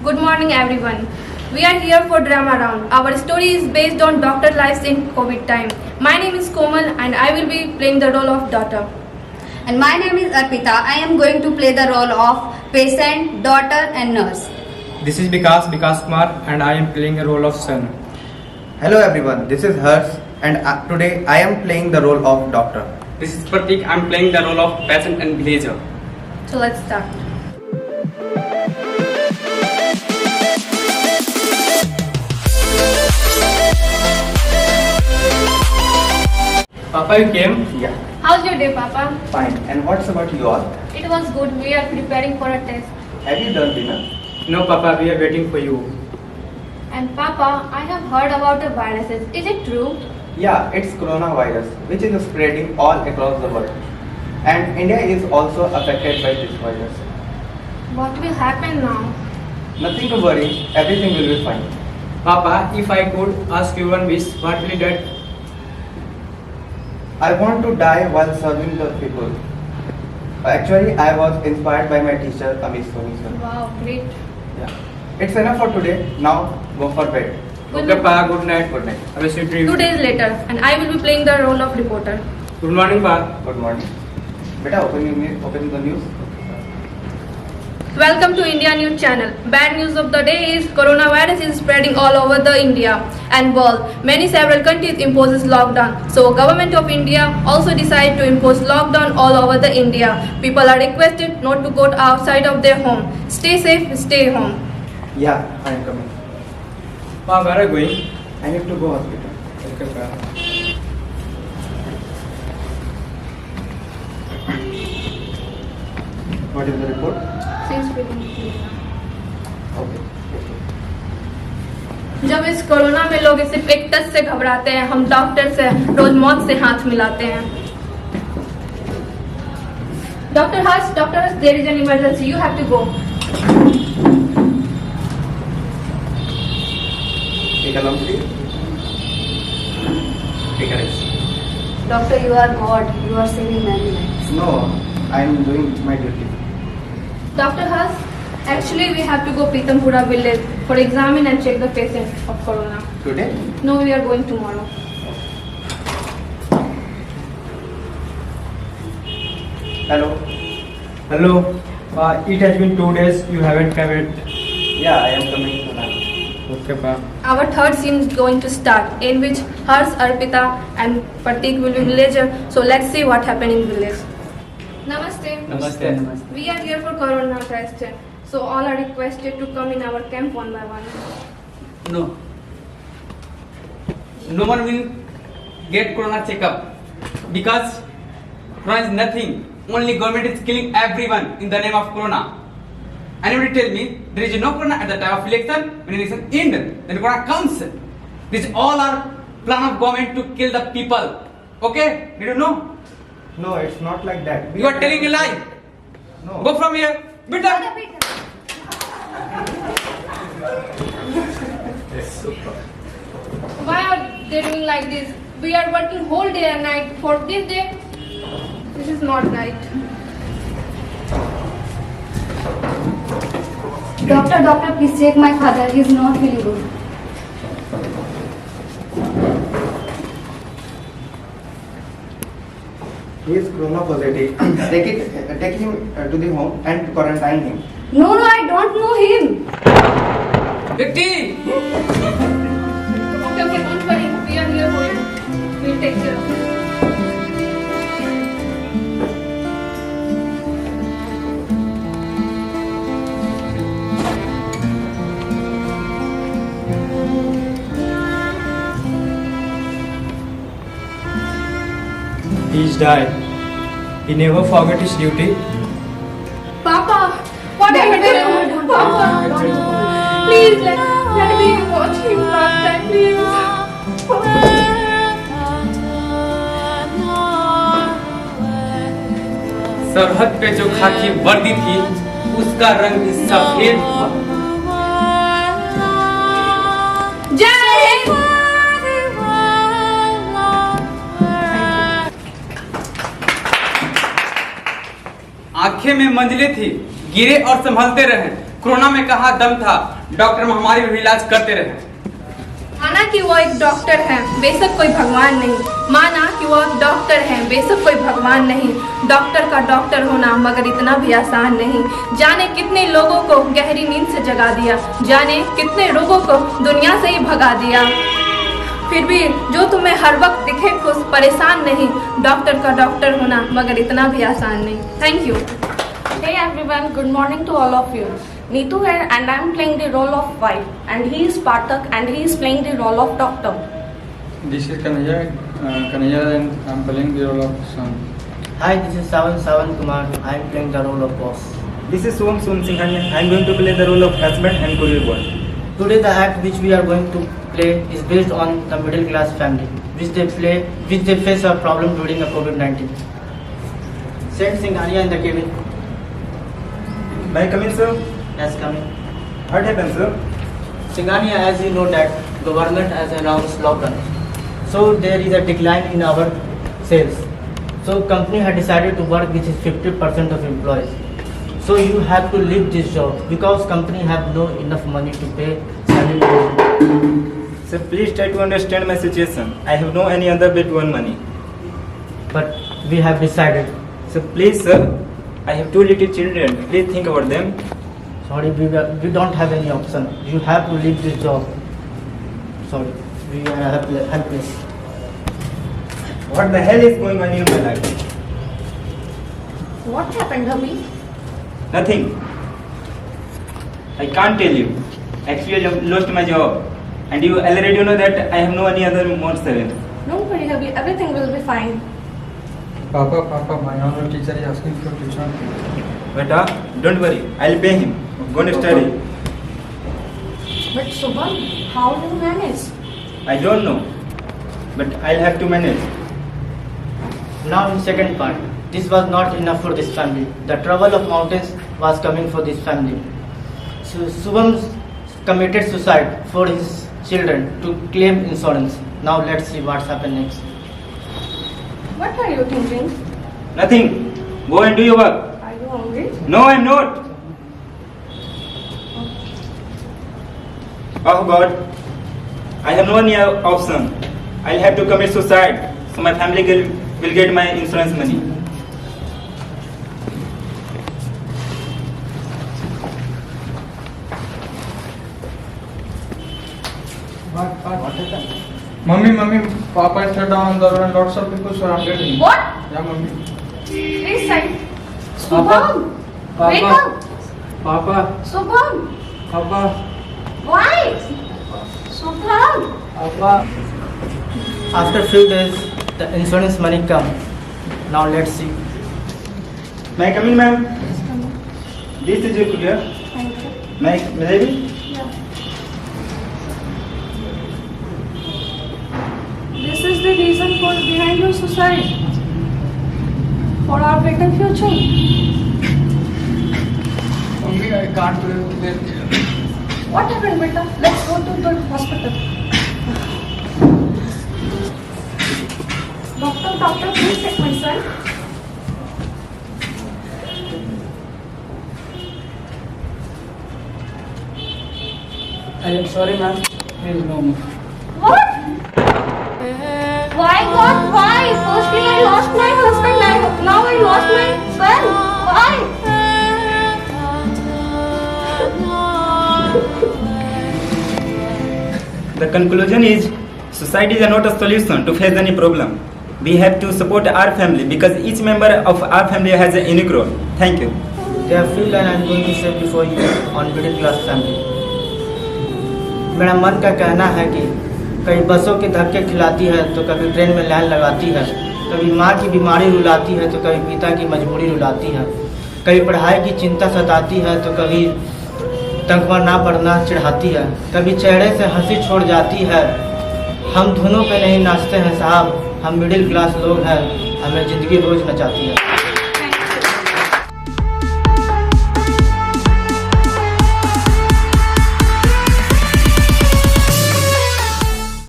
Good morning everyone. We are here for Drama Round. Our story is based on doctor lives in COVID time. My name is Komal and I will be playing the role of daughter. And my name is Arpita. I am going to play the role of patient, daughter and nurse. This is Vikas Kumar, and I am playing the role of son. Hello everyone, this is Hers and today I am playing the role of doctor. This is Pratik. I am playing the role of patient and villager. So let's start. Papa, you came? Yeah, How's your day, Papa? fine. And what's about you all? It was good. We are preparing for a test. Have you done dinner? No, Papa, we are waiting for you. And Papa, I have heard about the viruses. Is it true? Yeah, it's coronavirus which is spreading all across the world. And India is also affected by this virus. What will happen now? Nothing to worry, everything will be fine. Papa, if I could ask you one wish, what will that? I want to die while serving the people. Actually, I was inspired by my teacher Amit Soni sir. Wow, great. Yeah. It's enough for today. Now go for bed. Good Okay, Papa, good night. Good night. Have a sweet dream. 2 days later, and I will be playing the role of reporter. Good morning, Papa. Good morning. Beta, open the news. Welcome to India News Channel. Bad news of the day is coronavirus is spreading all over the India and world. Several countries imposes lockdown. So government of India also decided to impose lockdown all over the India. People are requested not to go outside of their home. Stay safe, stay home. Yeah, I am coming. Papa, where are you going? I need to go hospital. Okay, Papa. What is the report? Okay. जब इस corona में लोग सिर्फ एक touch से घबराते हैं, हम डॉक्टर से रोज मौत से हाथ मिलाते हैं. Dr. Harsh, there is an emergency. You have to go. Take a long sleep. Take a rest. Doctor, you are God. You are saving many lives. No, I am doing my duty. Dr. Harsh, actually we have to go Pitampura village for examine and check the patient of corona. Today? No, we are going tomorrow. Hello. Hello. It has been 2 days. You haven't come yet. Yeah, I am coming tonight. Okay, Papa. Our third scene is going to start, in which Harsh, Arpita and Pratik will be villager. So let's see what happened in village. Namaste. Namaste. We are here for corona test. So all are requested to come in our camp one by one. No. No one will get corona checkup because corona is nothing. Only government is killing everyone in the name of corona. Anybody tell me there is no corona at the time of election? When election ends, then corona comes. This is all our plan of government to kill the people. Okay? Did you know? No, it's not like that. You are telling a lie. No. Go from here. Bitter. Why are they doing like this? We are working whole day and night for this day. This is not right. Doctor, please check my father. He is not feeling good. He is corona positive. Take him to the home and quarantine him. No, I don't know him. Victi! Okay, don't worry. We are here for you. We'll take care of you. He's died. He never forgot his duty. Papa, what are you doing? Papa, please let me watch him last time, please. सरहद पे जो खाकी वर्दी थी उसका रंग भी सफेद हुआ. जय हिंद। आंखें में मंजिलें थी, गिरे और संभलते रहे, कोरोना में कहाँ दम था, डॉक्टर महामारी में भी इलाज करते रहे। माना कि वो एक डॉक्टर है, बेशक कोई भगवान नहीं। माना कि वो एक डॉक्टर है, बेशक कोई भगवान नहीं। डॉक्टर का डॉक्टर होना मगर इतना भी आसान नहीं। जाने कितने लोगों को गहरी नींद से जगा दिया, जाने कितने लोगों को दुनिया से ही भगा दिया। फिर भी जो तुम्हें हर वक्त दिखे खुश, परेशान नहीं। डॉक्टर का डॉक्टर होना मगर इतना भी आसान नहीं। Thank you. Hey everyone, good morning to all of you. Neetu here and I am playing the role of wife and he is Pathak and he is playing the role of doctor. This is Kanaya and I am playing the role of son. Hi, this is Savan Kumar. I am playing the role of boss. This is Soham Singhania. I am going to play the role of husband and courier boy. Today the act which we are going to play is based on the middle class family which they face a problem during the COVID-19. Send Singhania in the cabin. May I come in, sir? Yes, coming. What happened, sir? Singhania, as you know that government has announced lockdown. So there is a decline in our sales. So company had decided to work which is 50% of employees. So you have to leave this job because company have no enough money to pay salary. Sir, please try to understand my situation. I have no any other way to earn money. But we have decided. Sir, please, sir. I have two little children. Please think about them. Sorry, we don't have any option. You have to leave this job. Sorry, we are helpless. What the hell is going on in my life? What happened, Abhi? Nothing. I can't tell you. Actually, I lost my job. And you already know that I have no any other more servant. Don't worry, Abhi. Everything will be fine. Papa, my honor teacher is asking for tuition. Beta, don't worry. I'll pay him. Go and study. But Subham, how do you manage? I don't know. But I'll have to manage. Now in second part, this was not enough for this family. The trouble of mountains was coming for this family. So Subham committed suicide for his children to claim insurance. Now let's see what's happened next. What are you thinking? Nothing. Go and do your work. Are you hungry? No, I'm not. Oh God. I have no any option. I'll have to commit suicide so my family will get my insurance money. What happened? Mommy, Papa is shut down the road and lots of people surrounded him. What? Yeah, mommy. Please side. Subham, wake up. Papa, Subham, Papa, why? Subham. Papa. After few days, the insurance money come. Now let's see. May I come in, ma'am? Yes, come on. This is your courier. Thank you. May I be? Yeah. This is the reason for behind your suicide. For our better future. Mommy, I can't believe it. What happened, beta? Let's go to the hospital. Doctor, please take my son. I am sorry, ma'am. Please no more. What? Why, God? Why? Firstly, I lost my husband. Now I lost my son. Why? The conclusion is society is not a solution to face any problem. We have to support our family because each member of our family has a unique role. Thank you. There are few lines I am going to say before you on middle class family. मेरा मन का कहना है कि कभी बसों के धक्के खिलाती है तो कभी ट्रेन में लाइन लगाती है, कभी माँ की बीमारी रुलाती है तो कभी पिता की मजबूरी रुलाती है, कभी पढ़ाई की चिंता सताती है तो कभी तनख्वाह ना बढ़ना चिढ़ाती है, कभी चेहरे से हंसी छोड़ जाती है। हम धुनों पे नहीं नाचते हैं साहब, हम मिडिल क्लास लोग हैं, हमें ज़िंदगी रोज़ नचाती है।